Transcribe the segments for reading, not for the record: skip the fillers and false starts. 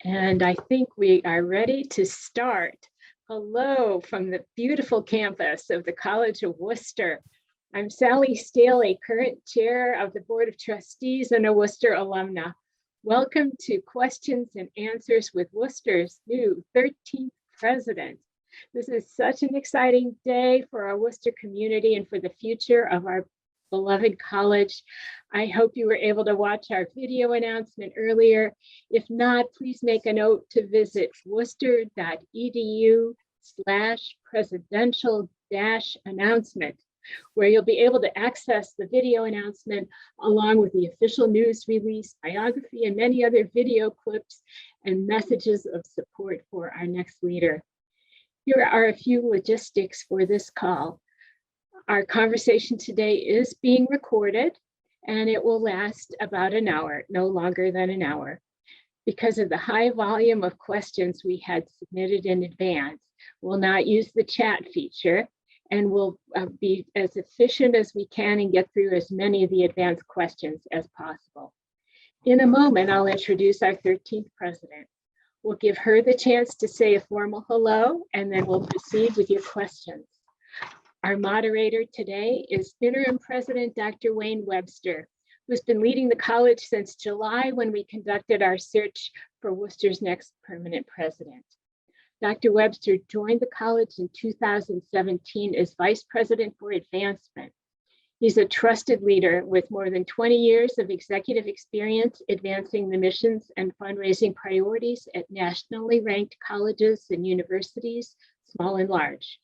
And I think we are ready to start. Hello from the beautiful campus of the College of Wooster. I'm Sally Staley, current chair of the Board of Trustees and a Wooster alumna. Welcome to Questions and Answers with Wooster's new 13th president. This is such an exciting day for our Wooster community and for the future of our beloved college. I hope you were able to watch our video announcement earlier. If not, please make a note to visit worcester.edu/presidential-announcement, where you'll be able to access the video announcement along with the official news release, biography, and many other video clips and messages of support for our next leader. Here are a few logistics for this call. Our conversation today is being recorded and it will last about an hour, no longer than an hour. Because of the high volume of questions we had submitted in advance, we'll not use the chat feature and we'll be as efficient as we can and get through as many of the advanced questions as possible. In a moment, I'll introduce our 13th president. We'll give her the chance to say a formal hello and then we'll proceed with your questions. Our moderator today is interim president, Dr. Wayne Webster, who's been leading the college since July when we conducted our search for Wooster's next permanent president. Dr. Webster joined the college in 2017 as vice president for advancement. He's a trusted leader with more than 20 years of executive experience advancing the missions and fundraising priorities at nationally ranked colleges and universities, small and large.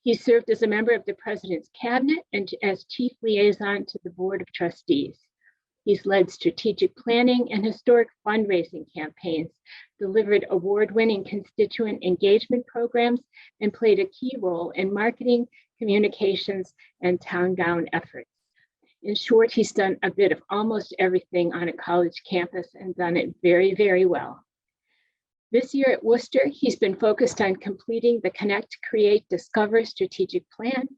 He served as a member of the president's cabinet and as chief liaison to the board of trustees. He's led strategic planning and historic fundraising campaigns, delivered award-winning constituent engagement programs, and played a key role in marketing, communications, and town gown efforts. In short, he's done a bit of almost everything on a college campus and done it very, very well. This year at Wooster, he's been focused on completing the Connect, Create, Discover strategic plan,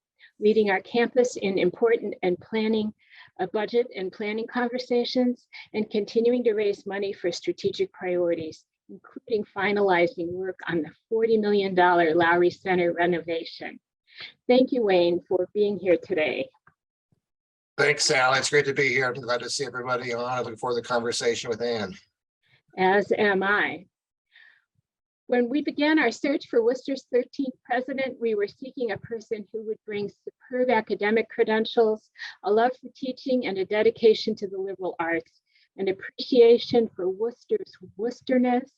leading our campus in important and planning budget and planning conversations, and continuing to raise money for strategic priorities, including finalizing work on the $40 million Lowry Center renovation. Thank you, Wayne, for being here today. Thanks, Sally. It's great to be here. I'm glad to see everybody on. I look forward to the conversation with Ann. As am I. When we began our search for Wooster's 13th president, we were seeking a person who would bring superb academic credentials, a love for teaching, and a dedication to the liberal arts, an appreciation for Wooster's Woosterness,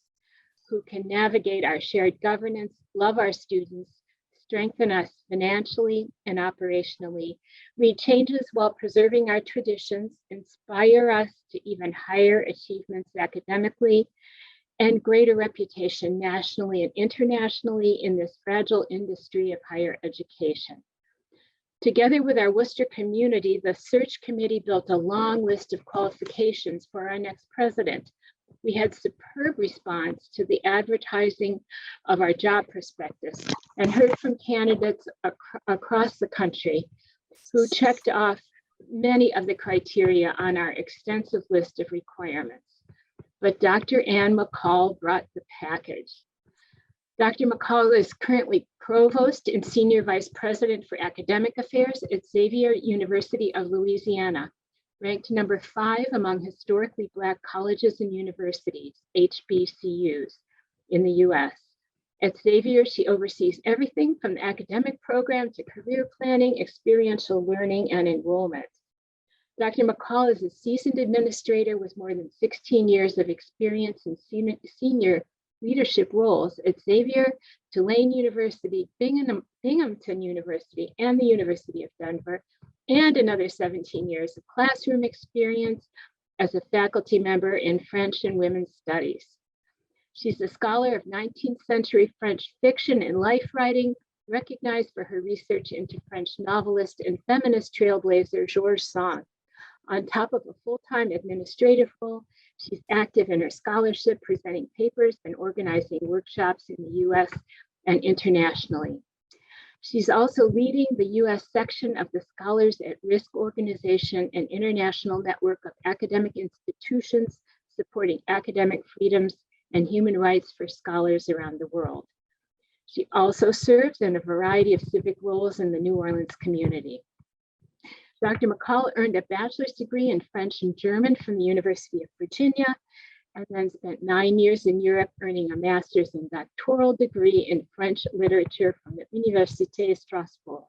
who can navigate our shared governance, love our students, strengthen us financially and operationally, lead changes while preserving our traditions, inspire us to even higher achievements academically, and greater reputation nationally and internationally in this fragile industry of higher education. Together with our Wooster community, the search committee built a long list of qualifications for our next president. We had superb response to the advertising of our job prospectus and heard from candidates across the country who checked off many of the criteria on our extensive list of requirements. But Dr. Ann McCall brought the package. Dr. McCall is currently Provost and Senior Vice President for Academic Affairs at Xavier University of Louisiana, ranked number 5 among historically Black colleges and universities, HBCUs, in the US. At Xavier, she oversees everything from the academic program to career planning, experiential learning, and enrollment. Dr. McCall is a seasoned administrator with more than 16 years of experience in senior leadership roles at Xavier, Tulane University, Binghamton University, and the University of Denver, and another 17 years of classroom experience as a faculty member in French and Women's Studies. She's a scholar of 19th century French fiction and life writing, recognized for her research into French novelist and feminist trailblazer Georges Sand. On top of a full-time administrative role, she's active in her scholarship, presenting papers and organizing workshops in the US and internationally. She's also leading the US section of the Scholars at Risk organization, an international network of academic institutions supporting academic freedoms and human rights for scholars around the world. She also serves in a variety of civic roles in the New Orleans community. Dr. McCall earned a bachelor's degree in French and German from the University of Virginia, and then spent 9 years in Europe, earning a master's and doctoral degree in French literature from the Université Strasbourg.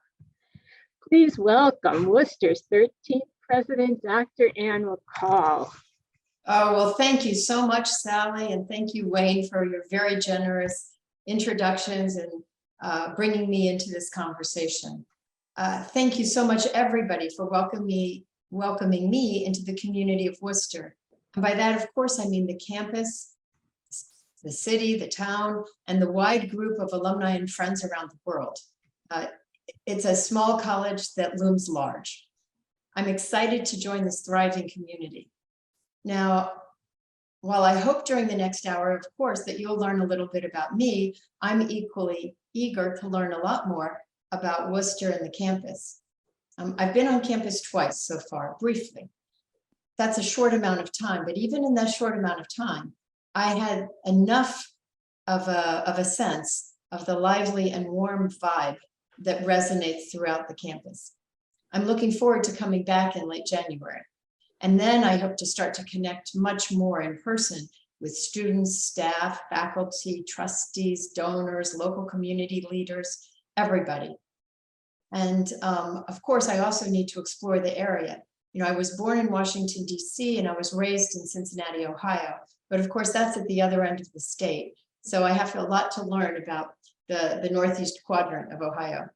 Please welcome Wooster's 13th president, Dr. Ann McCall. Oh, well, thank you so much, Sally, and thank you, Wayne, for your very generous introductions and bringing me into this conversation. Thank you so much, everybody, for welcoming me into the community of Wooster. And by that, of course, I mean the campus, the city, the town, and the wide group of alumni and friends around the world. It's a small college that looms large. I'm excited to join this thriving community. Now, while I hope during the next hour, of course, that you'll learn a little bit about me, I'm equally eager to learn a lot more about Wooster and the campus. I've been on campus twice so far, briefly. That's a short amount of time, but even in that short amount of time, I had enough of a sense of the lively and warm vibe that resonates throughout the campus. I'm looking forward to coming back in late January. And then I hope to start to connect much more in person with students, staff, faculty, trustees, donors, local community leaders, everybody. And of course, I also need to explore the area. You know, I was born in Washington, D.C., and I was raised in Cincinnati, Ohio. But of course, that's at the other end of the state. So I have a lot to learn about the Northeast quadrant of Ohio.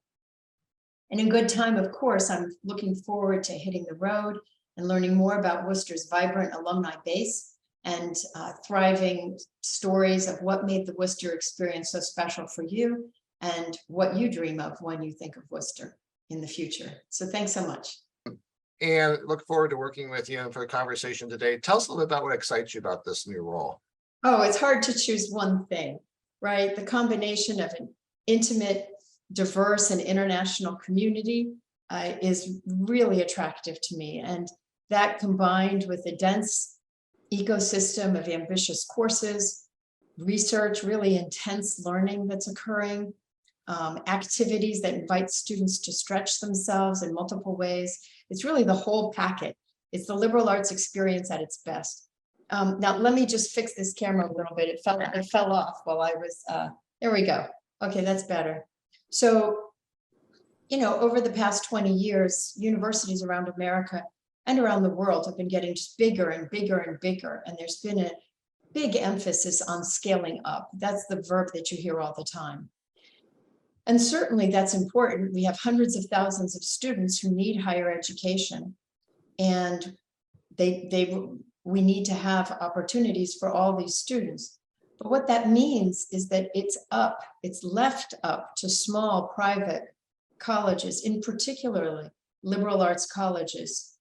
And in good time, of course, I'm looking forward to hitting the road and learning more about Wooster's vibrant alumni base and thriving stories of what made the Wooster experience so special for you and what you dream of when you think of Wooster in the future. So thanks so much. And look forward to working with you and for the conversation today. Tell us a little bit about what excites you about this new role. Oh, it's hard to choose one thing, right? The combination of an intimate, diverse, and international community is really attractive to me. And that combined with a dense ecosystem of ambitious courses, research, really intense learning that's occurring, activities that invite students to stretch themselves in multiple ways. It's really the whole packet. It's the liberal arts experience at its best. Now, let me just fix this camera a little bit. It fell off while I was, there we go. Okay, that's better. So, you know, over the past 20 years, universities around America and around the world have been getting just bigger and bigger and bigger. And there's been a big emphasis on scaling up. That's the verb that you hear all the time. And certainly that's important. We have hundreds of thousands of students who need higher education. And we need to have opportunities for all these students. But what that means is that it's left up to small private colleges, in particularly liberal arts colleges,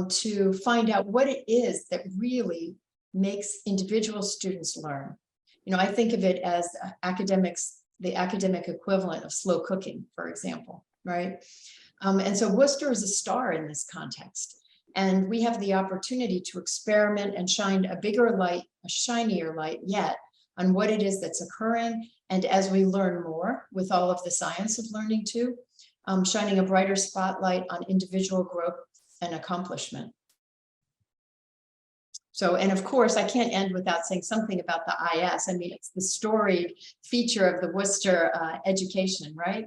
to find out what it is that really makes individual students learn. You know, I think of it as the academic equivalent of slow cooking, for example, right? And so Wooster is a star in this context. And we have the opportunity to experiment and shine a bigger light, a shinier light yet, on what it is that's occurring. And as we learn more with all of the science of learning too, shining a brighter spotlight on individual growth and accomplishment. So, and of course, I can't end without saying something about the IS. I mean, it's the storied feature of the Wooster education, right?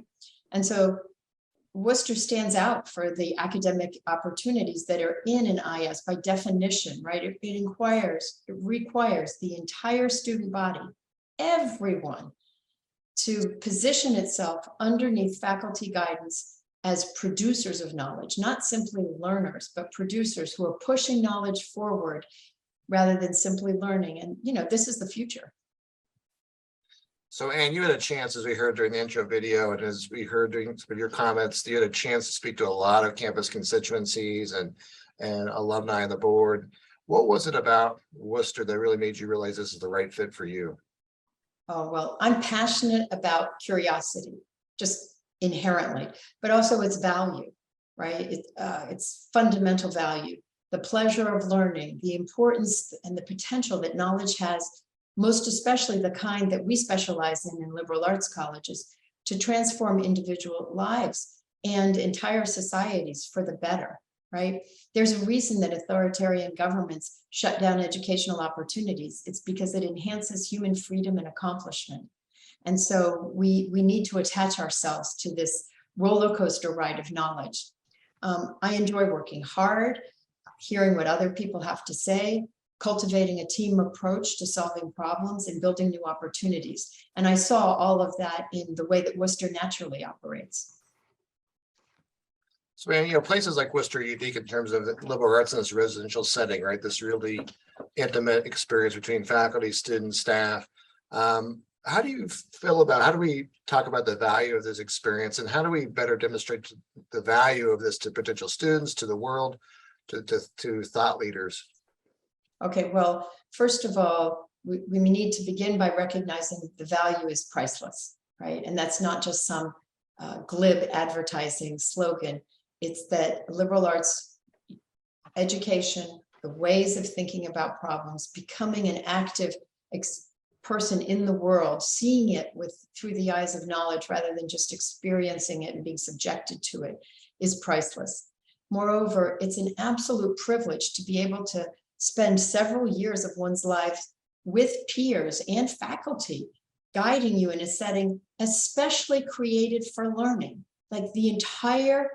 And so Wooster stands out for the academic opportunities that are in an IS by definition, right? It requires the entire student body, everyone, to position itself underneath faculty guidance as producers of knowledge, not simply learners, but producers who are pushing knowledge forward rather than simply learning. And, you know, this is the future. So, Ann, you had a chance, as we heard during the intro video, and as we heard during some of your comments, you had a chance to speak to a lot of campus constituencies and alumni on the board. What was it about Wooster that really made you realize this is the right fit for you? Oh, well, I'm passionate about curiosity, just inherently, but also its value, right? Its fundamental value, the pleasure of learning, the importance and the potential that knowledge has most especially the kind that we specialize in liberal arts colleges, to transform individual lives and entire societies for the better, right? There's a reason that authoritarian governments shut down educational opportunities. It's because it enhances human freedom and accomplishment. And so we need to attach ourselves to this roller coaster ride of knowledge. I enjoy working hard, hearing what other people have to say, cultivating a team approach to solving problems and building new opportunities. And I saw all of that in the way that Wooster naturally operates. So, you know, places like Wooster are unique in terms of the liberal arts in this residential setting, right? This really intimate experience between faculty, students, staff. How do you feel about, how do we talk about the value of this experience, and how do we better demonstrate the value of this to potential students, to the world, to thought leaders? Okay, well, first of all, we need to begin by recognizing the value is priceless, right? And that's not just some glib advertising slogan. It's that liberal arts education, the ways of thinking about problems, becoming an active person in the world, seeing it through the eyes of knowledge rather than just experiencing it and being subjected to it, is priceless. Moreover, it's an absolute privilege to be able to spend several years of one's life with peers and faculty guiding you in a setting especially created for learning. Like the entire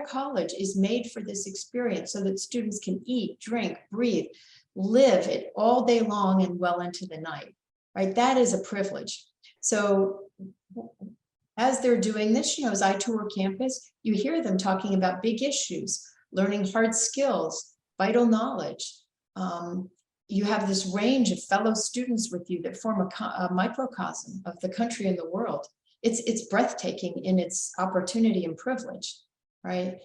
college is made for this experience so that students can eat, drink, breathe, live it all day long and well into the night, right? That is a privilege. So as they're doing this, you know, as I tour campus, you hear them talking about big issues, learning hard skills, vital knowledge. You have this range of fellow students with you that form a microcosm of the country and the world. It's breathtaking in its opportunity and privilege, right?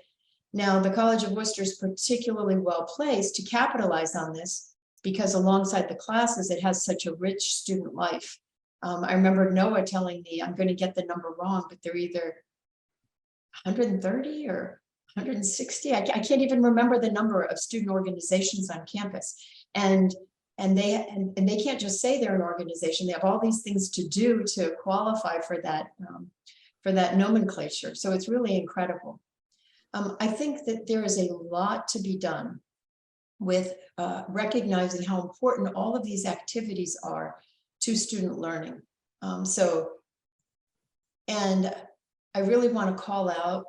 Now, the College of Wooster is particularly well placed to capitalize on this because alongside the classes, it has such a rich student life. I remember Noah telling me, I'm going to get the number wrong, but they're either 130 or 160. I can't even remember the number of student organizations on campus. And they can't just say they're an organization. They have all these things to do to qualify for that nomenclature. So it's really incredible. I think that there is a lot to be done with recognizing how important all of these activities are to student learning. And I really want to call out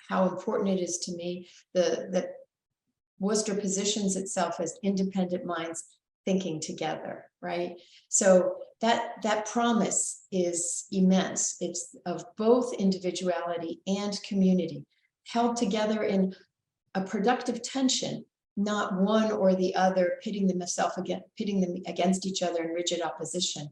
how important it is to me that Wooster positions itself as independent minds thinking together, right? So that promise is immense. It's of both individuality and community held together in a productive tension, not one or the other pitting them against each other in rigid opposition.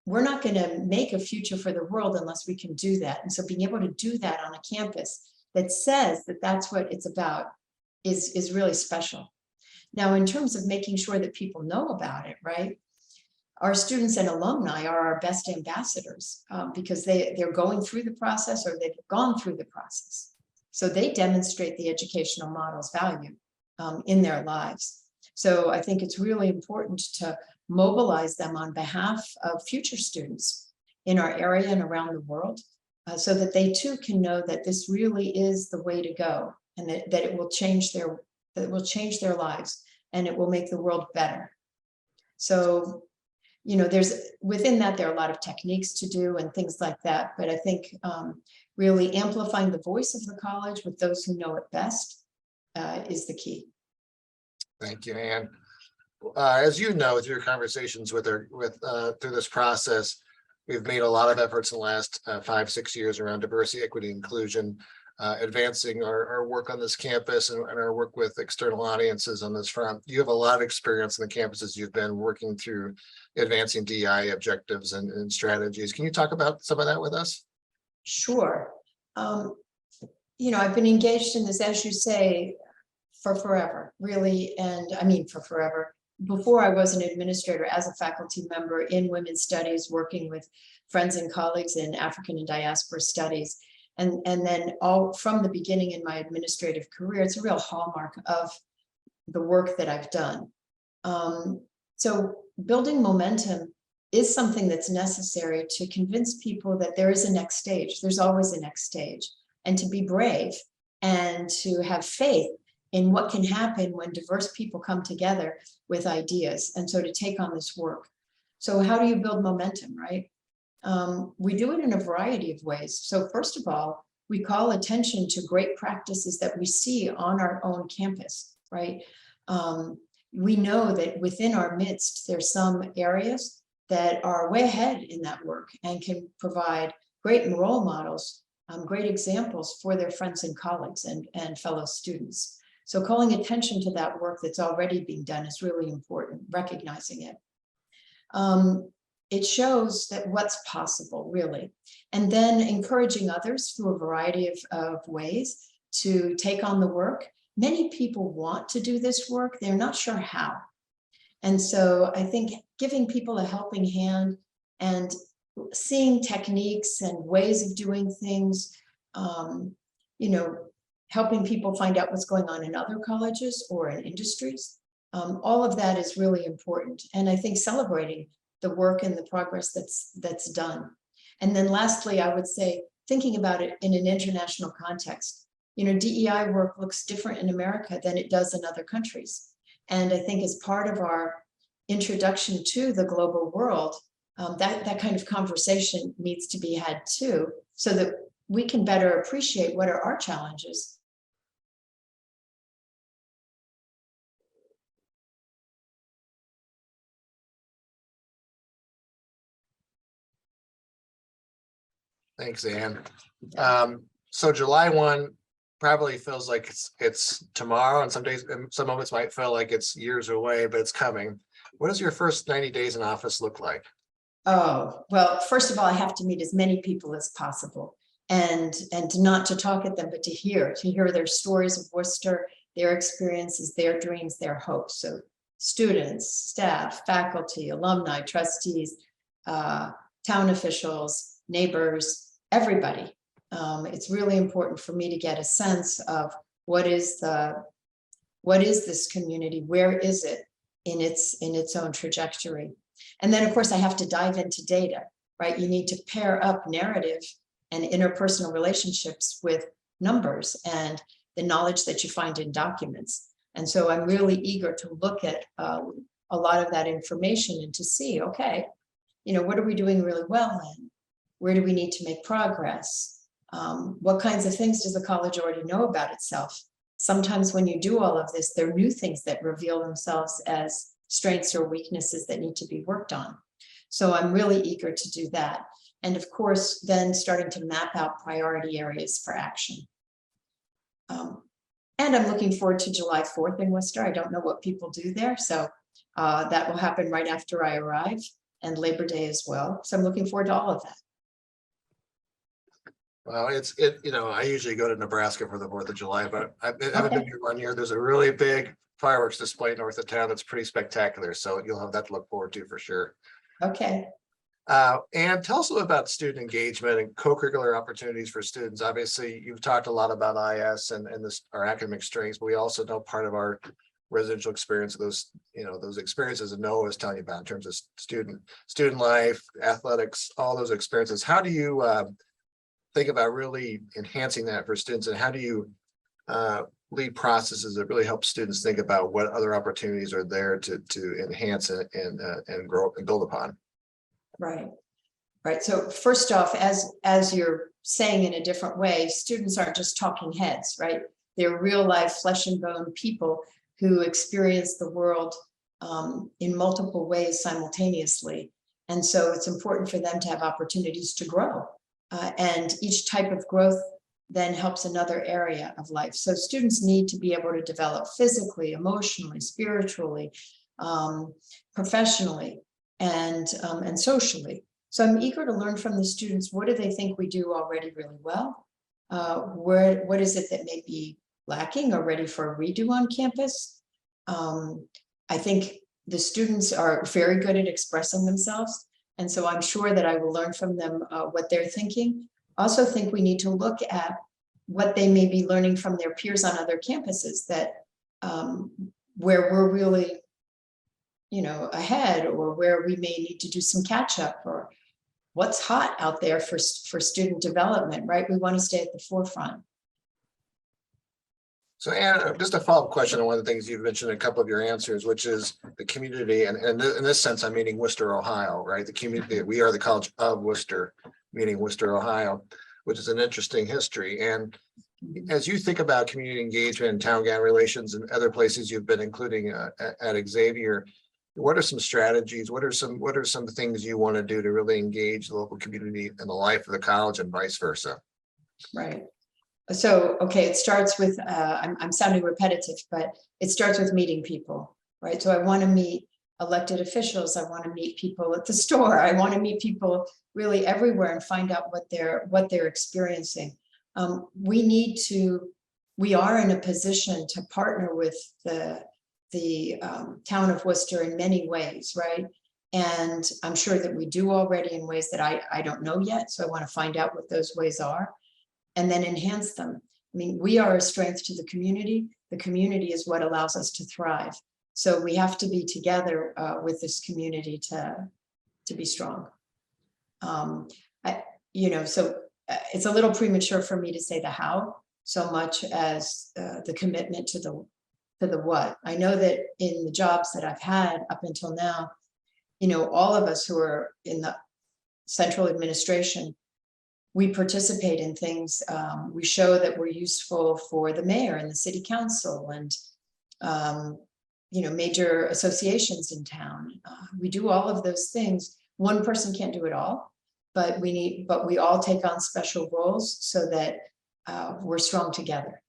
We're not going to make a future for the world unless we can do that. And so being able to do that on a campus that says that that's what it's about is really special. Now, in terms of making sure that people know about it, right? Our students and alumni are our best ambassadors because they're going through the process or they've gone through the process. So they demonstrate the educational model's value in their lives. So I think it's really important to mobilize them on behalf of future students in our area and around the world so that they too can know that this really is the way to go and that it will change their lives and it will make the world better. So, you know, within that, there are a lot of techniques to do and things like that. But I think really amplifying the voice of the college with those who know it best is the key. Thank you, Anne. As you know, through your conversations through this process, we've made a lot of efforts in the last 5-6 years around diversity, equity, inclusion, advancing our work on this campus and our work with external audiences on this front. You have a lot of experience in the campuses you've been working through advancing DEI objectives and strategies. Can you talk about some of that with us? Sure. You know, I've been engaged in this, as you say, for forever, really. And I mean, for forever. Before I was an administrator as a faculty member in women's studies, working with friends and colleagues in African and diaspora studies. And then all from the beginning in my administrative career, it's a real hallmark of the work that I've done. So building momentum is something that's necessary to convince people that there is a next stage. There's always a next stage, and to be brave and to have faith in what can happen when diverse people come together with ideas. And so to take on this work. So how do you build momentum, right? We do it in a variety of ways. So first of all, we call attention to great practices that we see on our own campus, right? We know that within our midst, there's some areas that are way ahead in that work and can provide great role models, great examples for their friends and colleagues and fellow students. So calling attention to that work that's already being done is really important, recognizing it. It shows that what's possible, really. And then encouraging others through a variety of ways to take on the work. Many people want to do this work, they're not sure how. And so I think giving people a helping hand and seeing techniques and ways of doing things, helping people find out what's going on in other colleges or in industries, all of that is really important. And I think celebrating the work and the progress that's done. And then lastly, I would say, thinking about it in an international context, DEI work looks different in America than it does in other countries. And I think as part of our introduction to the global world, that kind of conversation needs to be had too, so that we can better appreciate what are our challenges. Thanks, Anne. So July 1 probably feels like it's tomorrow, and some days, and some moments might feel like it's years away, but it's coming. What does your first 90 days in office look like? Oh, well, first of all, I have to meet as many people as possible, and not to talk at them, but to hear their stories of Worcester, their experiences, their dreams, their hopes. So students, staff, faculty, alumni, trustees, town officials, neighbors, everybody. It's really important for me to get a sense of what is this community, where is it in its own trajectory. And then of course I have to dive into data, right? You need to pair up narrative and interpersonal relationships with numbers and the knowledge that you find in documents. And so I'm really eager to look at a lot of that information and to see, okay, what are we doing really well in? Where do we need to make progress? What kinds of things does the college already know about itself? Sometimes when you do all of this, there are new things that reveal themselves as strengths or weaknesses that need to be worked on. So I'm really eager to do that. And of course, then starting to map out priority areas for action. And I'm looking forward to July 4th in Worcester. I don't know what people do there. So that will happen right after I arrive, and Labor Day as well. So I'm looking forward to all of that. Well, I usually go to Nebraska for the 4th of July, but I haven't been here 1 year. There's a really big fireworks display north of town that's pretty spectacular. So you'll have that to look forward to for sure. Okay. And tell us a little about student engagement and co-curricular opportunities for students. Obviously, you've talked a lot about IS and our academic strengths, but we also know part of our residential experience, those experiences that Noah was telling you about in terms of student life, athletics, all those experiences. How do you think about really enhancing that for students, and how do you lead processes that really help students think about what other opportunities are there to enhance it and grow and build upon? Right. So first off, as you're saying in a different way, students aren't just talking heads, right? They're real life flesh and bone people who experience the world in multiple ways simultaneously. And so it's important for them to have opportunities to grow. And each type of growth then helps another area of life. So students need to be able to develop physically, emotionally, spiritually, professionally, and socially. So I'm eager to learn from the students. What do they think we do already really well? What is it that may be lacking or ready for a redo on campus? I think the students are very good at expressing themselves. And so I'm sure that I will learn from them what they're thinking. Also think we need to look at what they may be learning from their peers on other campuses, that where we're really ahead, or where we may need to do some catch up, or what's hot out there for student development, right? We want to stay at the forefront. So Anne, just a follow-up question on one of the things you've mentioned in a couple of your answers, which is the community. And in this sense, I'm meaning Wooster, Ohio, right? The community, we are the College of Wooster, meaning Wooster, Ohio, which is an interesting history. And as you think about community engagement and town gown relations and other places you've been, including at Xavier, what are some strategies? What are some things you want to do to really engage the local community in the life of the college and vice versa? Right. So, okay, it starts with, I'm sounding repetitive, but it starts with meeting people, right? So I want to meet elected officials. I want to meet people at the store. I want to meet people really everywhere and find out what they're experiencing. We are in a position to partner with the town of Worcester in many ways, right? And I'm sure that we do already in ways that I don't know yet. So I want to find out what those ways are and then enhance them. I mean, we are a strength to the community. The community is what allows us to thrive. So we have to be together with this community to be strong. So it's a little premature for me to say the how so much as the commitment to the what. I know that in the jobs that I've had up until now, all of us who are in the central administration, we participate in things. We show that we're useful for the mayor and the city council and, major associations in town. We do all of those things. One person can't do it all, but we all take on special roles so that we're strong together.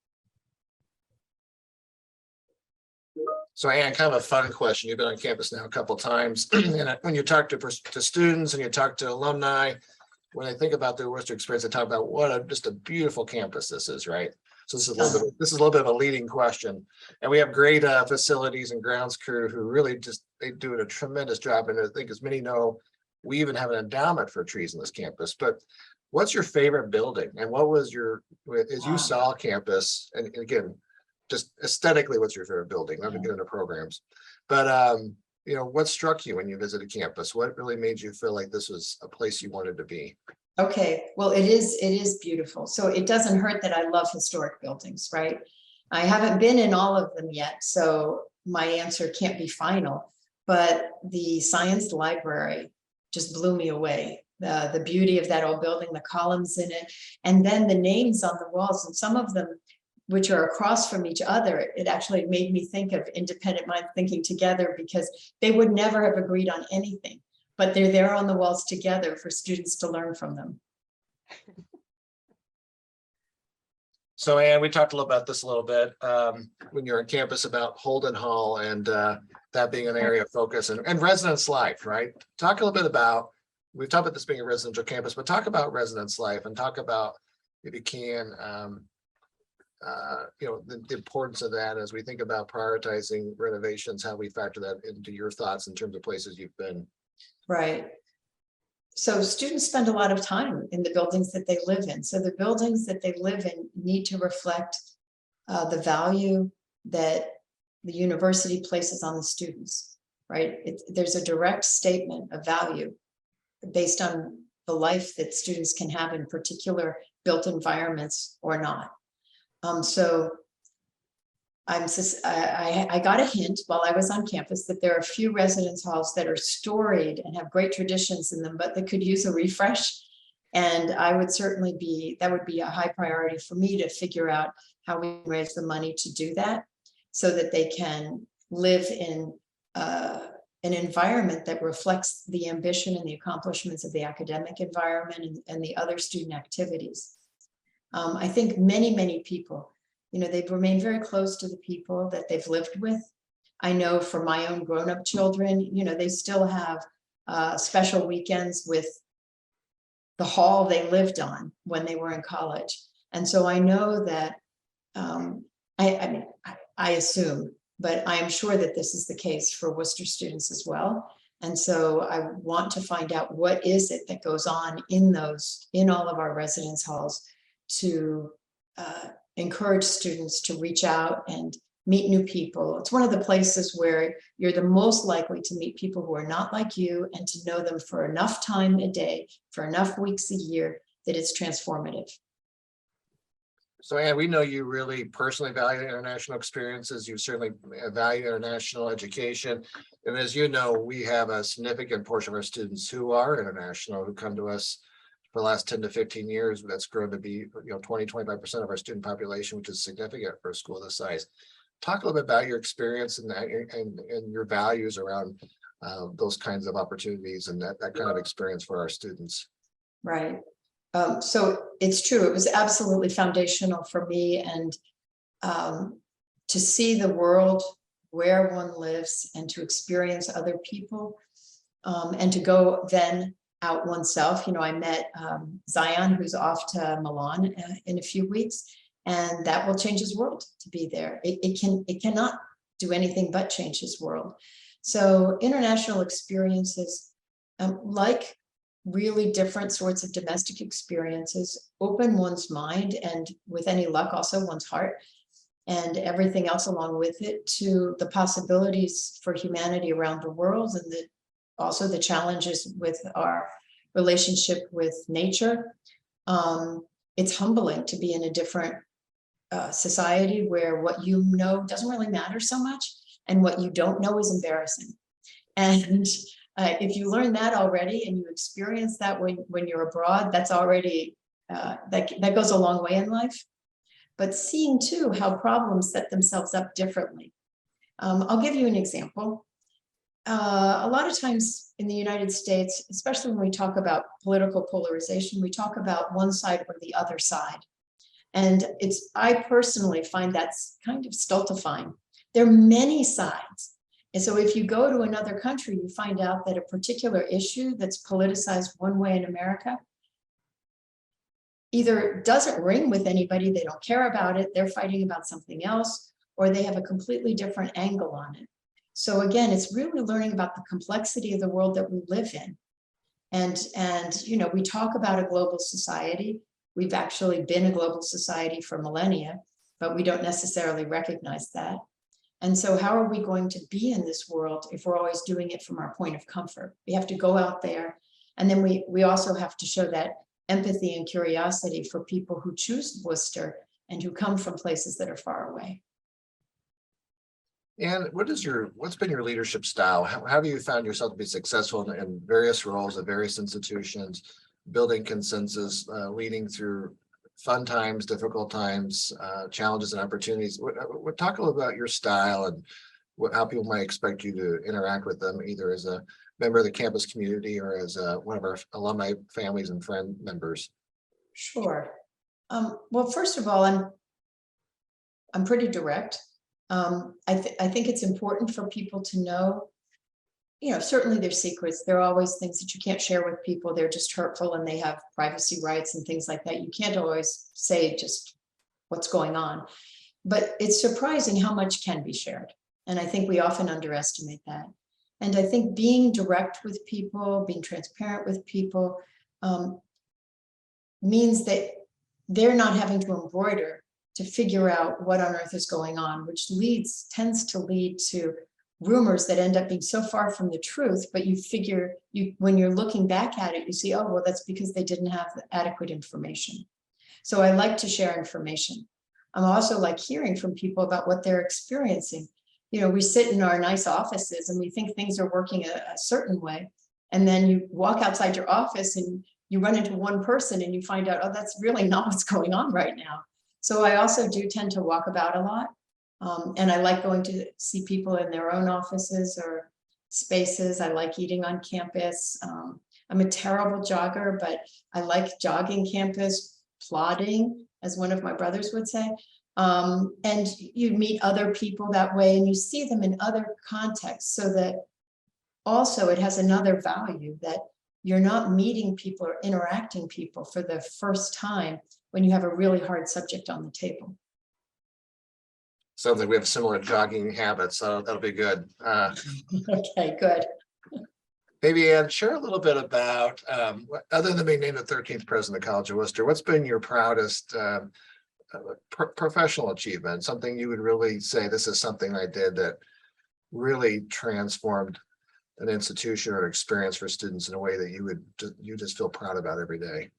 So Anne, kind of a fun question. You've been on campus now a couple of times. And when you talk to students and you talk to alumni, when I think about the Worcester experience, I talk about what just a beautiful campus this is, right? So this is a little bit of a leading question. And we have great facilities and grounds crew who really they do a tremendous job. And I think as many know, we even have an endowment for trees in this campus. But what's your favorite building? And what was as you saw campus, and again, just aesthetically, what's your favorite building? Not to get into programs, but what struck you when you visited campus? What really made you feel like this was a place you wanted to be? Okay, well, it is beautiful. So it doesn't hurt that I love historic buildings, right? I haven't been in all of them yet, so my answer can't be final, but the science library just blew me away. The beauty of that old building, the columns in it, and then the names on the walls, and some of them which are across from each other, it actually made me think of independent mind thinking together, because they would never have agreed on anything, but they're there on the walls together for students to learn from them. So Anne, we talked about this a little bit when you're on campus about Holden Hall and that being an area of focus and residence life, right? Talk a little bit about, we've talked about this being a residential campus, but talk about residence life and talk about, if you can, the importance of that as we think about prioritizing renovations, how we factor that into your thoughts in terms of places you've been. Right. So students spend a lot of time in the buildings that they live in. So the buildings that they live in need to reflect the value that the university places on the students, right? There's a direct statement of value based on the life that students can have in particular built environments or not. So I got a hint while I was on campus that there are a few residence halls that are storied and have great traditions in them, but they could use a refresh. And I would certainly that would be a high priority for me to figure out how we raise the money to do that so that they can live in an environment that reflects the ambition and the accomplishments of the academic environment and the other student activities. I think many people, they've remained very close to the people that they've lived with. I know for my own grown-up children, they still have special weekends with the hall they lived on when they were in college. And so I know that, I assume, but I am sure that this is the case for Worcester students as well. And so I want to find out what is it that goes on in all of our residence halls to encourage students to reach out and meet new people. It's one of the places where you're the most likely to meet people who are not like you and to know them for enough time a day, for enough weeks a year, that it's transformative. So Ann, we know you really personally value international experiences. You certainly value international education. And as you know, we have a significant portion of our students who are international, who come to us for the last 10 to 15 years. That's grown to be 20-25% of our student population, which is significant for a school this size. Talk a little bit about your experience and your values around those kinds of opportunities and that kind of experience for our students. Right. So it's true. It was absolutely foundational for me, and to see the world where one lives and to experience other people, and to go then out oneself. I met Zion, who's off to Milan in a few weeks, and that will change his world to be there. It cannot do anything but change his world. So international experiences, like really different sorts of domestic experiences, open one's mind, and with any luck also one's heart and everything else along with it, to the possibilities for humanity around the world, and also the challenges with our relationship with nature. It's humbling to be in a different society where what you know doesn't really matter so much, and what you don't know is embarrassing. And if you learn that already and you experience that when you're abroad, that's already, that goes a long way in life. But seeing too how problems set themselves up differently. I'll give you an example. A lot of times in the United States, especially when we talk about political polarization, we talk about one side or the other side. And I personally find that's kind of stultifying. There are many sides. And so if you go to another country, you find out that a particular issue that's politicized one way in America either doesn't ring with anybody, they don't care about it, they're fighting about something else, or they have a completely different angle on it. So again, it's really learning about the complexity of the world that we live in. And we talk about a global society. We've actually been a global society for millennia, but we don't necessarily recognize that. And so how are we going to be in this world if we're always doing it from our point of comfort? We have to go out there. And then we also have to show that empathy and curiosity for people who choose Wooster and who come from places that are far away. And what's been your leadership style? How have you found yourself to be successful in various roles at various institutions, building consensus, leading through fun times, difficult times, challenges and opportunities? Talk a little about your style and how people might expect you to interact with them, either as a member of the campus community or as one of our alumni families and friend members. Sure. Well, first of all, I'm pretty direct. I think it's important for people to know, certainly there's secrets. There are always things that you can't share with people. They're just hurtful and they have privacy rights and things like that. You can't always say just what's going on, but it's surprising how much can be shared. And I think we often underestimate that. And I think being direct with people, being transparent with people, means that they're not having to embroider to figure out what on earth is going on, which tends to lead to rumors that end up being so far from the truth, but when you're looking back at it, you see, oh, well, that's because they didn't have adequate information. So I like to share information. I'm also like hearing from people about what they're experiencing. We sit in our nice offices and we think things are working a certain way. And then you walk outside your office and you run into one person and you find out, oh, that's really not what's going on right now. So I also do tend to walk about a lot. And I like going to see people in their own offices or spaces. I like eating on campus. I'm a terrible jogger, but I like jogging campus, plodding, as one of my brothers would say. And you meet other people that way and you see them in other contexts, so that also it has another value that you're not meeting people or interacting people for the first time when you have a really hard subject on the table. Sounds like we have similar jogging habits, so that'll be good. Okay, good. Maybe Ann, share a little bit about, other than being named the 13th president of the College of Wooster, what's been your proudest professional achievement, something you would really say, this is something I did that really transformed an institution or experience for students in a way that you just feel proud about every day?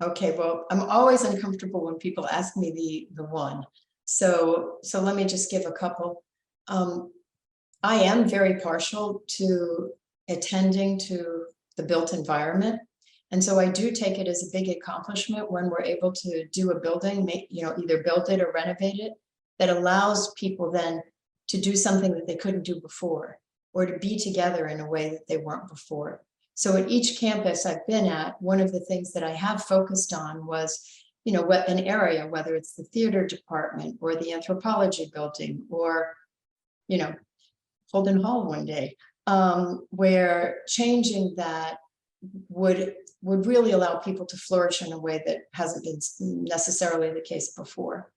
Okay, well, I'm always uncomfortable when people ask me the one. So let me just give a couple. I am very partial to attending to the built environment. And so I do take it as a big accomplishment when we're able to do a building, either build it or renovate it, that allows people then to do something that they couldn't do before, or to be together in a way that they weren't before. So at each campus I've been at, one of the things that I have focused on was, what an area, whether it's the theater department or the anthropology building, or, Holden Hall one day, where changing that would really allow people to flourish in a way that hasn't been necessarily the case before.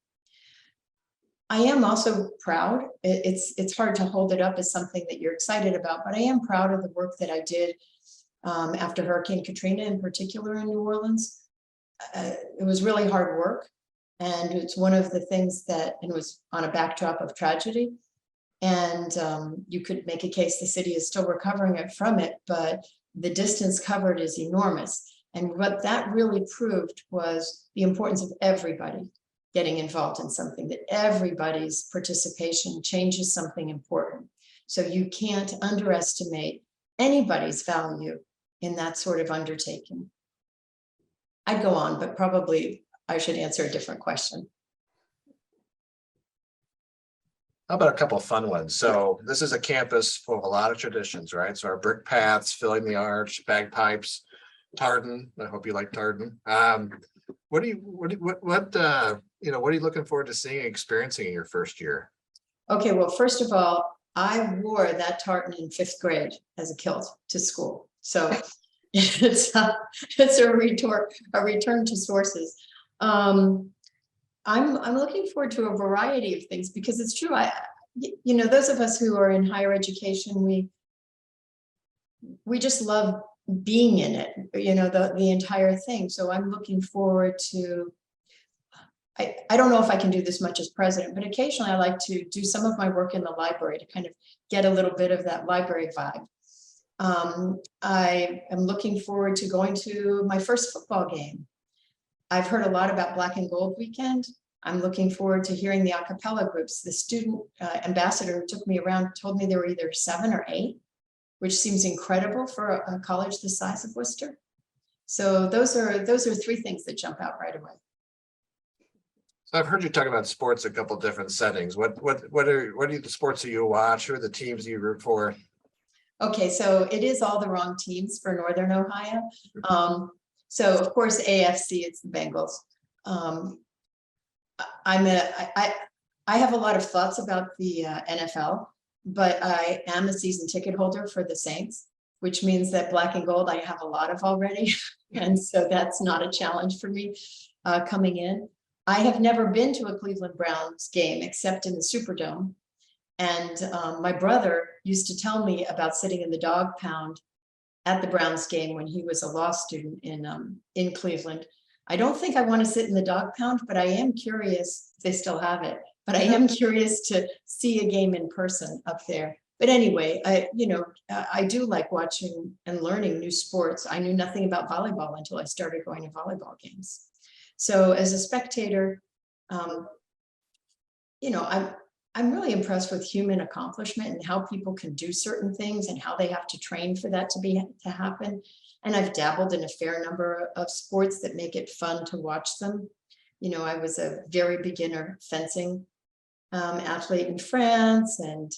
I am also proud. It's hard to hold it up as something that you're excited about, but I am proud of the work that I did after Hurricane Katrina, in particular in New Orleans. It was really hard work, and it's one of the things that, and it was on a backdrop of tragedy. And you could make a case the city is still recovering from it, but the distance covered is enormous. And what that really proved was the importance of everybody getting involved in something, that everybody's participation changes something important. So you can't underestimate anybody's value in that sort of undertaking. I'd go on, but probably I should answer a different question. How about a couple of fun ones? So this is a campus full of a lot of traditions, right? So our brick paths, filling the arch, bagpipes, tartan. I hope you like tartan. What are you looking forward to seeing and experiencing in your first year? Okay, well, first of all, I wore that tartan in 5th grade as a kilt to school. So it's a return to sources. I'm looking forward to a variety of things, because it's true. Those of us who are in higher education, we just love being in it, the entire thing. So I'm looking forward to, I don't know if I can do this much as president, but occasionally I like to do some of my work in the library to kind of get a little bit of that library vibe. I am looking forward to going to my first football game. I've heard a lot about Black and Gold weekend. I'm looking forward to hearing the a cappella groups. The student ambassador who took me around told me there were either 7 or 8, which seems incredible for a college the size of Worcester. So those are 3 things that jump out right away. So I've heard you talk about sports in a couple of different settings. What are the sports that you watch? Who are the teams you root for? Okay, so it is all the wrong teams for Northern Ohio. So of course, AFC, it's the Bengals. I have a lot of thoughts about the NFL, but I am a season ticket holder for the Saints, which means that Black and Gold I have a lot of already. And so that's not a challenge for me coming in. I have never been to a Cleveland Browns game except in the Superdome. And my brother used to tell me about sitting in the dog pound at the Browns game when he was a law student in Cleveland. I don't think I want to sit in the dog pound, but I am curious if they still have it. But I am curious to see a game in person up there. But anyway, I do like watching and learning new sports. I knew nothing about volleyball until I started going to volleyball games. So as a spectator, I'm really impressed with human accomplishment and how people can do certain things and how they have to train for that to happen. And I've dabbled in a fair number of sports that make it fun to watch them. I was a very beginner fencing athlete in France, and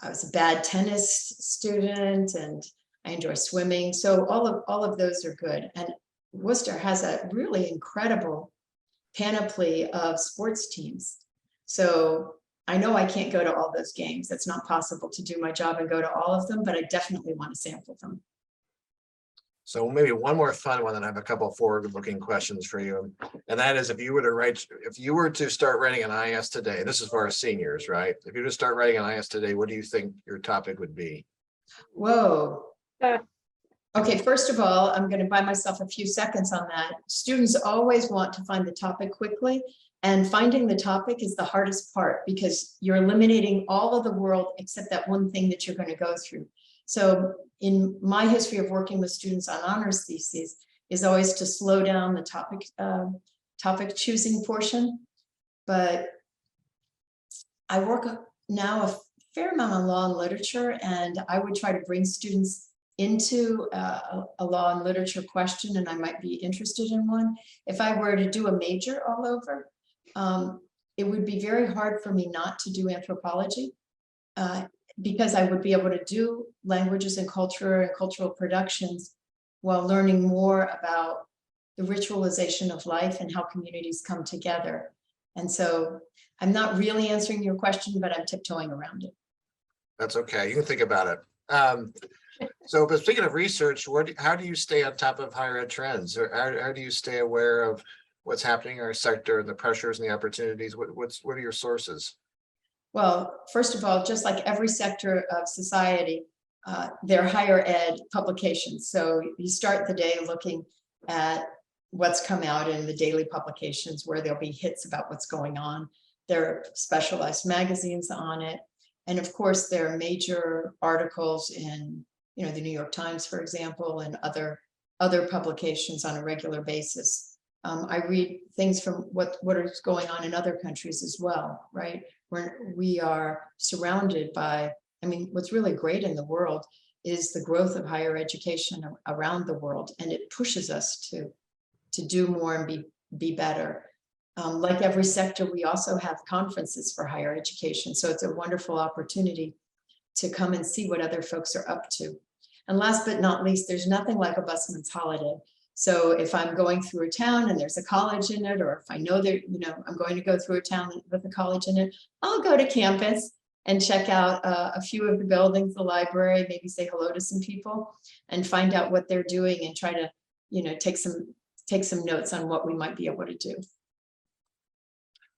I was a bad tennis student, and I enjoy swimming. So all of those are good. And Worcester has a really incredible panoply of sports teams. So I know I can't go to all those games. It's not possible to do my job and go to all of them, but I definitely want to sample them. So maybe one more fun one, and I have a couple of forward-looking questions for you. And that is, if you were to start writing an IS today, this is for our seniors, right? If you were to start writing an IS today, what do you think your topic would be? Whoa. Okay, first of all, I'm going to buy myself a few seconds on that. Students always want to find the topic quickly, and finding the topic is the hardest part because you're eliminating all of the world except that one thing that you're going to go through. So in my history of working with students on honors theses is always to slow down the topic choosing portion. But I work now a fair amount on law and literature, and I would try to bring students into a law and literature question, and I might be interested in one. If I were to do a major all over, it would be very hard for me not to do anthropology because I would be able to do languages and culture and cultural productions while learning more about the ritualization of life and how communities come together. And so I'm not really answering your question, but I'm tiptoeing around it. That's okay. You can think about it. So, but speaking of research, how do you stay on top of higher ed trends? Or how do you stay aware of what's happening in our sector and the pressures and the opportunities? What are your sources? Well, first of all, just like every sector of society, they're higher ed publications. So you start the day looking at what's come out in the daily publications where there'll be hits about what's going on. There are specialized magazines on it. And of course, there are major articles in, the New York Times, for example, and other publications on a regular basis. I read things from what is going on in other countries as well, right? Where we are surrounded by, what's really great in the world is the growth of higher education around the world, and it pushes us to do more and be better. Like every sector, we also have conferences for higher education. So it's a wonderful opportunity to come and see what other folks are up to. And last but not least, there's nothing like a busman's holiday. So if I'm going through a town and there's a college in it, or if I know that, I'm going to go through a town with a college in it, I'll go to campus and check out a few of the buildings, the library, maybe say hello to some people and find out what they're doing and try to, take some notes on what we might be able to do.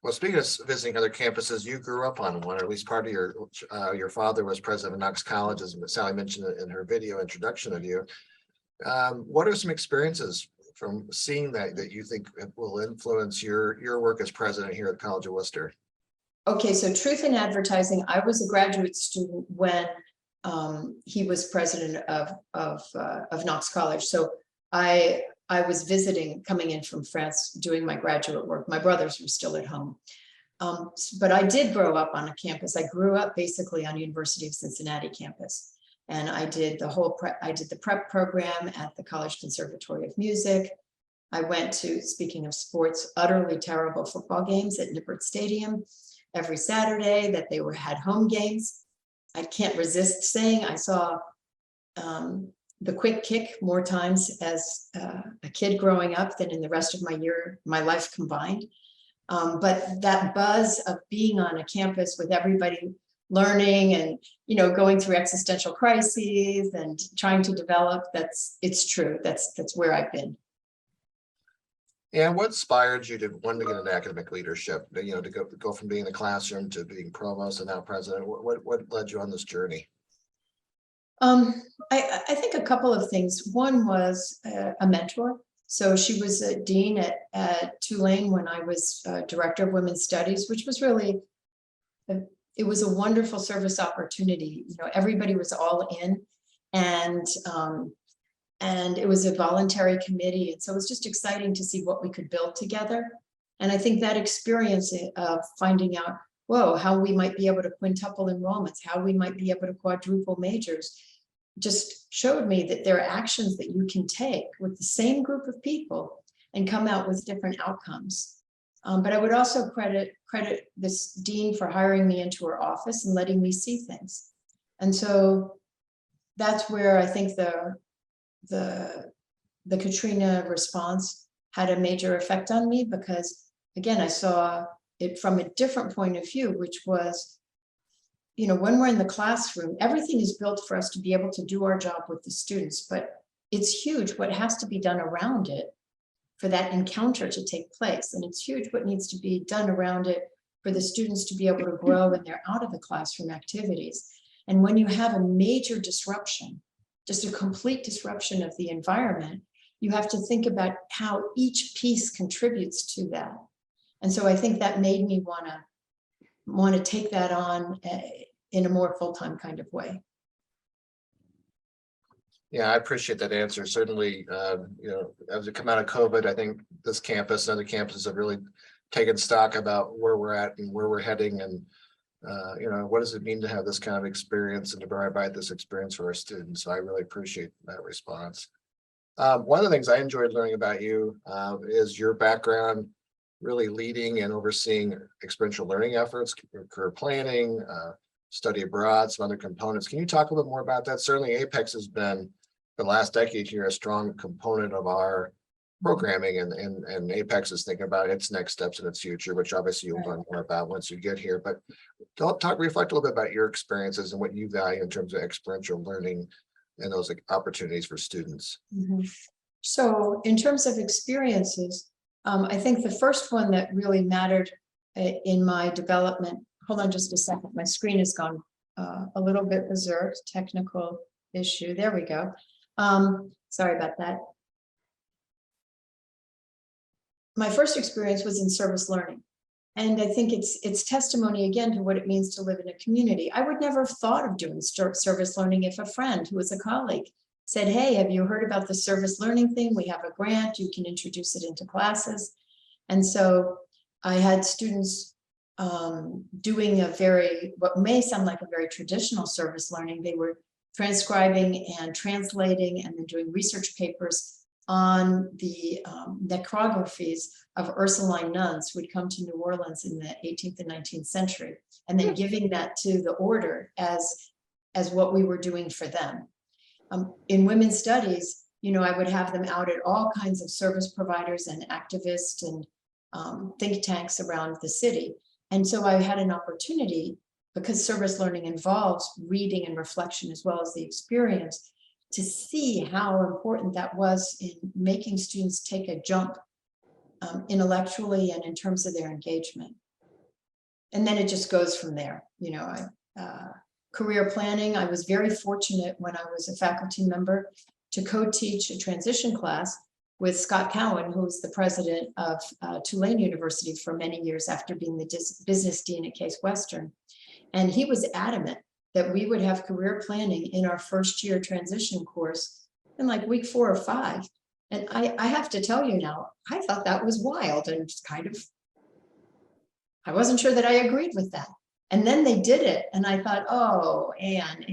Well, speaking of visiting other campuses, you grew up on one, or at least part of your father was president of Knox College, as Sally mentioned in her video introduction of you. What are some experiences from seeing that you think will influence your work as president here at the College of Wooster? Okay, so Truth in Advertising, I was a graduate student when he was president of Knox College. So I was visiting, coming in from France, doing my graduate work. My brothers were still at home. But I did grow up on a campus. I grew up basically on University of Cincinnati campus. And I did the prep program at the College Conservatory of Music. I went to, speaking of sports, utterly terrible football games at Nippert Stadium every Saturday that they had home games. I can't resist saying I saw the quick kick more times as a kid growing up than in the rest of my life combined. But that buzz of being on a campus with everybody learning and, going through existential crises and trying to develop, it's true. That's where I've been. And what inspired you to want to get into academic leadership, to go from being in the classroom to being provost and now president? What led you on this journey? I think a couple of things. One was a mentor. So she was a dean at Tulane when I was director of women's studies, which was really, it was a wonderful service opportunity. Everybody was all in, and it was a voluntary committee. And so it was just exciting to see what we could build together. And I think that experience of finding out, whoa, how we might be able to quintuple enrollments, how we might be able to quadruple majors, just showed me that there are actions that you can take with the same group of people and come out with different outcomes. But I would also credit this dean for hiring me into her office and letting me see things. And so that's where I think the Katrina response had a major effect on me, because again, I saw it from a different point of view, which was, when we're in the classroom, everything is built for us to be able to do our job with the students, but it's huge what has to be done around it for that encounter to take place. And it's huge what needs to be done around it for the students to be able to grow when they're out of the classroom activities. And when you have a major disruption just a complete disruption of the environment, you have to think about how each piece contributes to that. And so I think that made me want to take that on in a more full-time kind of way. Yeah, I appreciate that answer. Certainly, as we come out of COVID, I think this campus and other campuses have really taken stock about where we're at and where we're heading, and what does it mean to have this kind of experience and to provide this experience for our students. So I really appreciate that response. One of the things I enjoyed learning about you is your background really leading and overseeing experiential learning efforts, career planning, study abroad, some other components. Can you talk a little bit more about that? Certainly Apex has been, the last decade here, a strong component of our programming, and Apex is thinking about its next steps in its future, which obviously you'll learn more about once you get here. But reflect a little bit about your experiences and what you value in terms of experiential learning and those opportunities for students. So in terms of experiences, I think the first one that really mattered in my development, hold on just a second, my screen has gone a little bit berserk, technical issue, there we go. Sorry about that. My first experience was in service learning. And I think it's testimony again to what it means to live in a community. I would never have thought of doing service learning if a friend who was a colleague said, hey, have you heard about the service learning thing? We have a grant, you can introduce it into classes. And so I had students doing what may sound like a very traditional service learning. They were transcribing and translating and then doing research papers on the necrographies of Ursuline nuns who would come to New Orleans in the 18th and 19th century, and then giving that to the order as what we were doing for them. In women's studies, I would have them out at all kinds of service providers and activists and think tanks around the city. And so I had an opportunity, because service learning involves reading and reflection as well as the experience, to see how important that was in making students take a jump intellectually and in terms of their engagement. And then it just goes from there. Career planning, I was very fortunate when I was a faculty member to co-teach a transition class with Scott Cowan, who was the president of Tulane University for many years after being the business dean at Case Western. And he was adamant that we would have career planning in our first year transition course in like week 4 or 5. And I have to tell you now, I thought that was wild and just I wasn't sure that I agreed with that. And then they did it. And I thought, oh, Anne,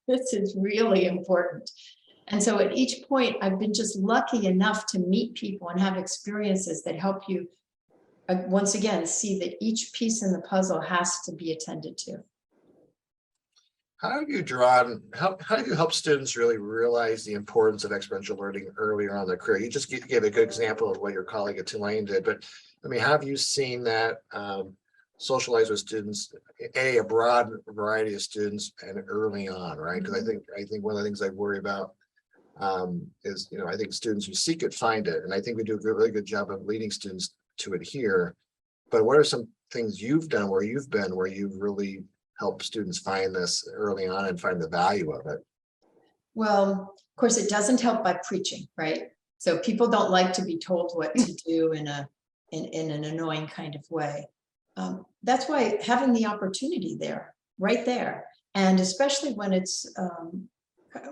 this is really important. And so at each point, I've been just lucky enough to meet people and have experiences that help you, once again, see that each piece in the puzzle has to be attended to. How do you help students really realize the importance of experiential learning earlier on in their career? You just gave a good example of what your colleague at Tulane did, but have you seen that socialize with students, a broad variety of students and early on, right? Because I think one of the things I worry about is, I think students who seek it find it. And I think we do a really good job of leading students to it here. But what are some things you've done where you've really helped students find this early on and find the value of it? Well, of course, it doesn't help by preaching, right? So people don't like to be told what to do in an annoying kind of way. That's why having the opportunity right there, and especially when it's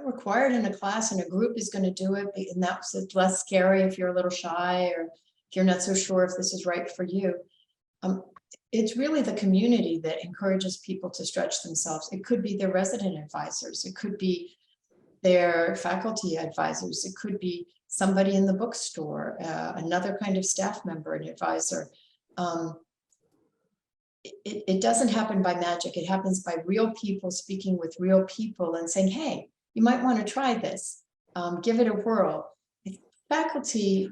required in a class and a group is going to do it, and that's less scary if you're a little shy or if you're not so sure if this is right for you. It's really the community that encourages people to stretch themselves. It could be their resident advisors. It could be their faculty advisors. It could be somebody in the bookstore, another kind of staff member, an advisor. It doesn't happen by magic. It happens by real people speaking with real people and saying, hey, you might want to try this. Give it a whirl. Faculty,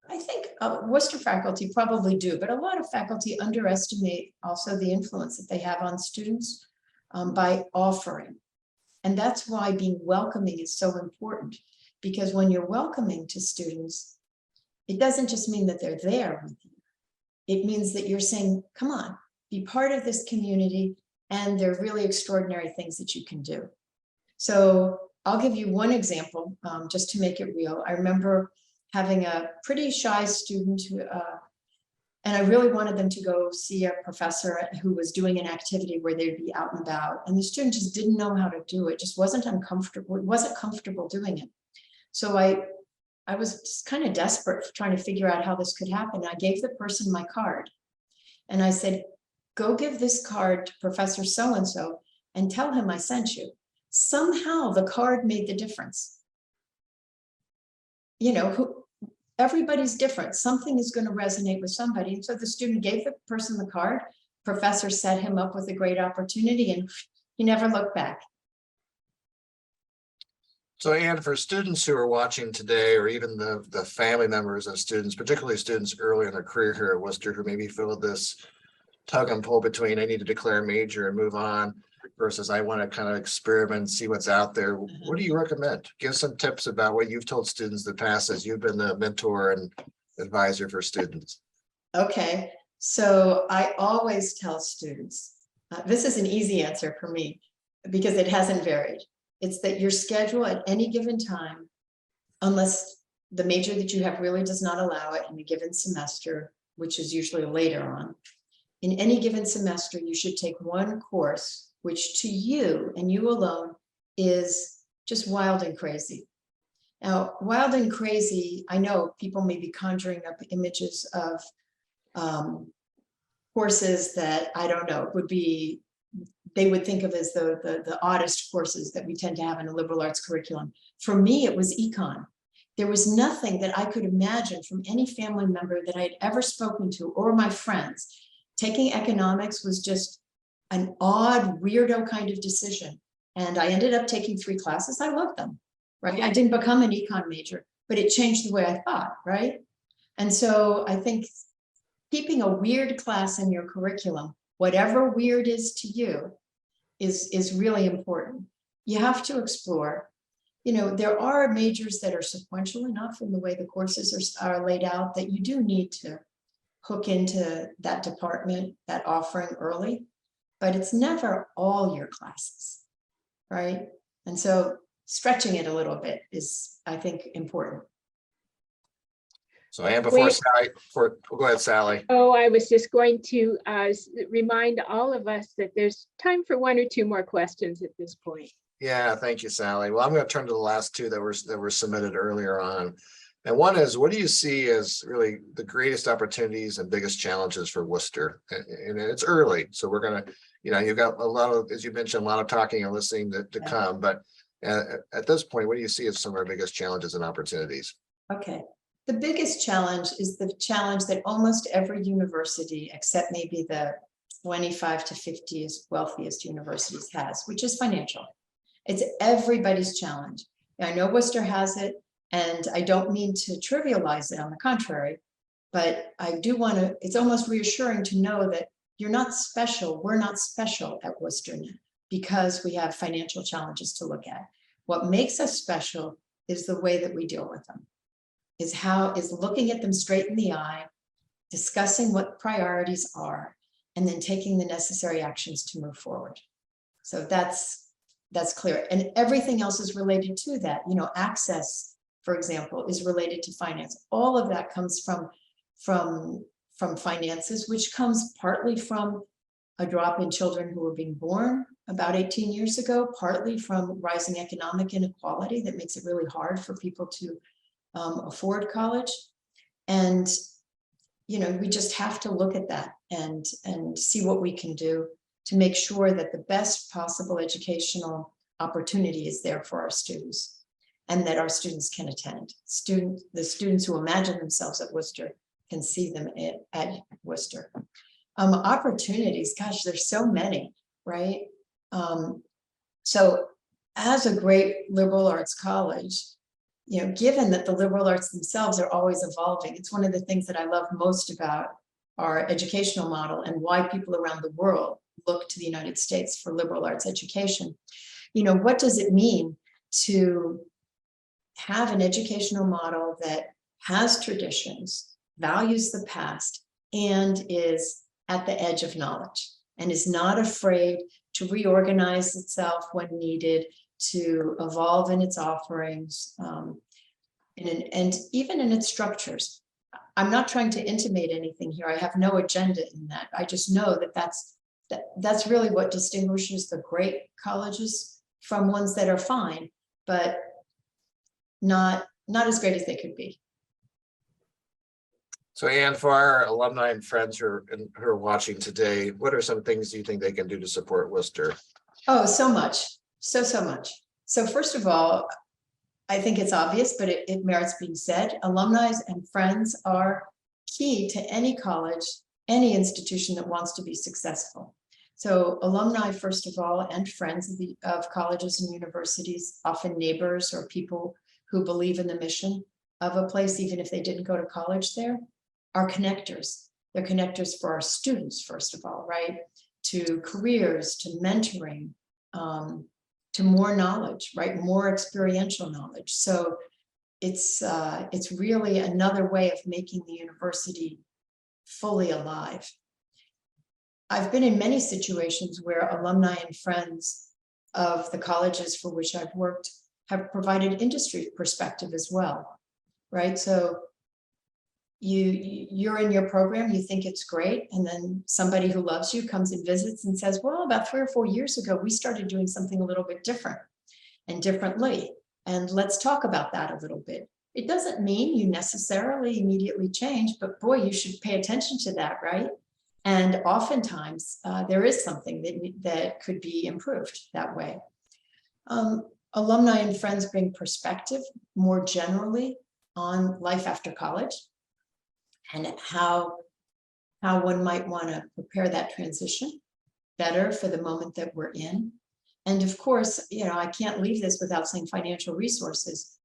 I think Wooster faculty probably do, but a lot of faculty underestimate also the influence that they have on students by offering. And that's why being welcoming is so important, because when you're welcoming to students, it doesn't just mean that they're there with you. It means that you're saying, come on, be part of this community, and there are really extraordinary things that you can do. So I'll give you one example, just to make it real. I remember having a pretty shy student who, and I really wanted them to go see a professor who was doing an activity where they'd be out and about. And the student just didn't know how to do it, just wasn't uncomfortable. It wasn't comfortable doing it. So I was just kind of desperate for trying to figure out how this could happen. I gave the person my card and I said, go give this card to Professor so-and-so and tell him I sent you. Somehow the card made the difference. You know, everybody's different. Something is going to resonate with somebody. And so the student gave the person the card. Professor set him up with a great opportunity and he never looked back. So, Anne, for students who are watching today, or even the family members of students, particularly students early in their career here at Wooster, who maybe feel this tug and pull between I need to declare a major and move on versus I want to kind of experiment, see what's out there. What do you recommend? Give some tips about what you've told students in the past as you've been the mentor and advisor for students. Okay, so I always tell students, this is an easy answer for me because it hasn't varied. It's that your schedule at any given time, unless the major that you have really does not allow it in a given semester, which is usually later on, in any given semester, you should take one course, which to you and you alone is just wild and crazy. Now, wild and crazy, I know people may be conjuring up images of courses that I don't know, would be, they would think of as the oddest courses that we tend to have in a liberal arts curriculum. For me, it was econ. There was nothing that I could imagine from any family member that I had ever spoken to or my friends. Taking economics was just an odd, weirdo kind of decision. And I ended up taking 3 classes. I loved them, right? I didn't become an econ major, but it changed the way I thought, right? And so I think keeping a weird class in your curriculum, whatever weird is to you, is really important. You have to explore. You know, there are majors that are sequential enough in the way the courses are laid out that you do need to hook into that department, that offering early, but it's never all your classes, right? And so stretching it a little bit is, I think, important. So, Anne, before Sally, go ahead, Sally. Oh, I was just going to remind all of us that there's time for 1 or 2 more questions at this point. Yeah, thank you, Sally. Well, I'm going to turn to the last 2 that were submitted earlier on. And one is, what do you see as really the greatest opportunities and biggest challenges for Wooster? And it's early, so we're going to, you know, you've got a lot of, as you mentioned, a lot of talking and listening to come. But at this point, what do you see as some of our biggest challenges and opportunities? Okay. The biggest challenge is the challenge that almost every university, except maybe the 25 to 50th wealthiest universities has, which is financial. It's everybody's challenge. I know Wooster has it, and I don't mean to trivialize it, on the contrary, but I do want to, it's almost reassuring to know that you're not special. We're not special at Wooster because we have financial challenges to look at. What makes us special is the way that we deal with them. Is looking at them straight in the eye, discussing what priorities are, and then taking the necessary actions to move forward. So that's clear. And everything else is related to that. You know, access, for example, is related to finance. All of that comes from finances, which comes partly from a drop in children who were being born about 18 years ago, partly from rising economic inequality that makes it really hard for people to afford college. And, you know, we just have to look at that and see what we can do to make sure that the best possible educational opportunity is there for our students and that our students can attend. The students who imagine themselves at Wooster can see them at Wooster. Opportunities, gosh, there's so many, right? So as a great liberal arts college, you know, given that the liberal arts themselves are always evolving, it's one of the things that I love most about our educational model and why people around the world look to the United States for liberal arts education. You know, what does it mean to have an educational model that has traditions, values the past, and is at the edge of knowledge and is not afraid to reorganize itself when needed, to evolve in its offerings, and even in its structures. I'm not trying to intimate anything here. I have no agenda in that. I just know that that's really what distinguishes the great colleges from ones that are fine, but not as great as they could be. So Anne, for our alumni and friends who are watching today, what are some things you think they can do to support Wooster? Oh, so much. So much. So first of all, I think it's obvious, but it merits being said. Alumni and friends are key to any college, any institution that wants to be successful. So alumni, first of all, and friends of colleges and universities, often neighbors or people who believe in the mission of a place, even if they didn't go to college there, are connectors. They're connectors for our students, first of all, right? To careers, to mentoring, to more knowledge, right? More experiential knowledge. So it's really another way of making the university fully alive. I've been in many situations where alumni and friends of the colleges for which I've worked have provided industry perspective as well, right? So you're in your program, you think it's great, and then somebody who loves you comes and visits and says, well, about 3 or 4 years ago, we started doing something a little bit different and differently. And let's talk about that a little bit. It doesn't mean you necessarily immediately change, but boy, you should pay attention to that, right? And oftentimes there is something that could be improved that way. Alumni and friends bring perspective more generally on life after college and how one might want to prepare that transition better for the moment that we're in. And of course, I can't leave this without saying financial resources.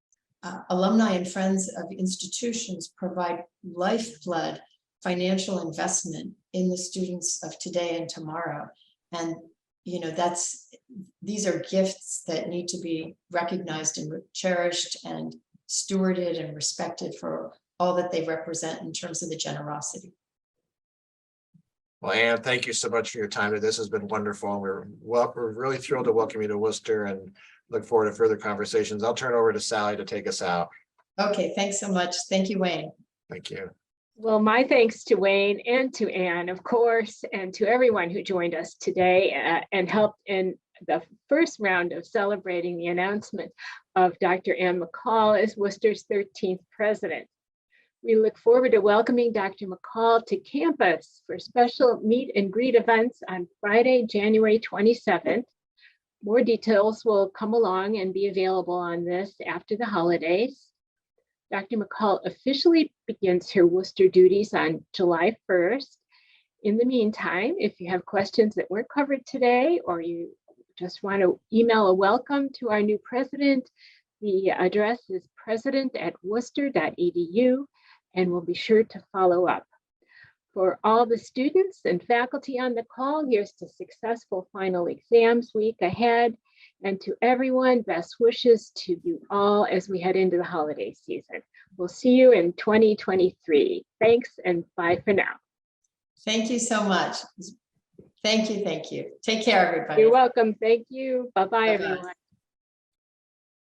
Alumni and friends of institutions provide lifeblood financial investment in the students of today and tomorrow. And these are gifts that need to be recognized and cherished and stewarded and respected for all that they represent in terms of the generosity. Well, Anne, thank you so much for your time today. This has been wonderful. We're really thrilled to welcome you to Wooster and look forward to further conversations. I'll turn it over to Sally to take us out. Okay, thanks so much. Thank you, Wayne. Thank you. Well, my thanks to Wayne and to Anne, of course, and to everyone who joined us today and helped in the first round of celebrating the announcement of Dr. Ann McCall as Wooster's 13th president. We look forward to welcoming Dr. McCall to campus for special meet and greet events on Friday, January 27th. More details will come along and be available on this after the holidays. Dr. McCall officially begins her Wooster duties on July 1st. In the meantime, if you have questions that weren't covered today, or you just want to email a welcome to our new president, the address is president@wooster.edu, and we'll be sure to follow up. For all the students and faculty on the call, here's to successful final exams week ahead. And to everyone, best wishes to you all as we head into the holiday season. We'll see you in 2023. Thanks and bye for now. Thank you so much. Thank you. Take care, everybody. You're welcome. Thank you. Bye-bye, Bye-bye. everyone.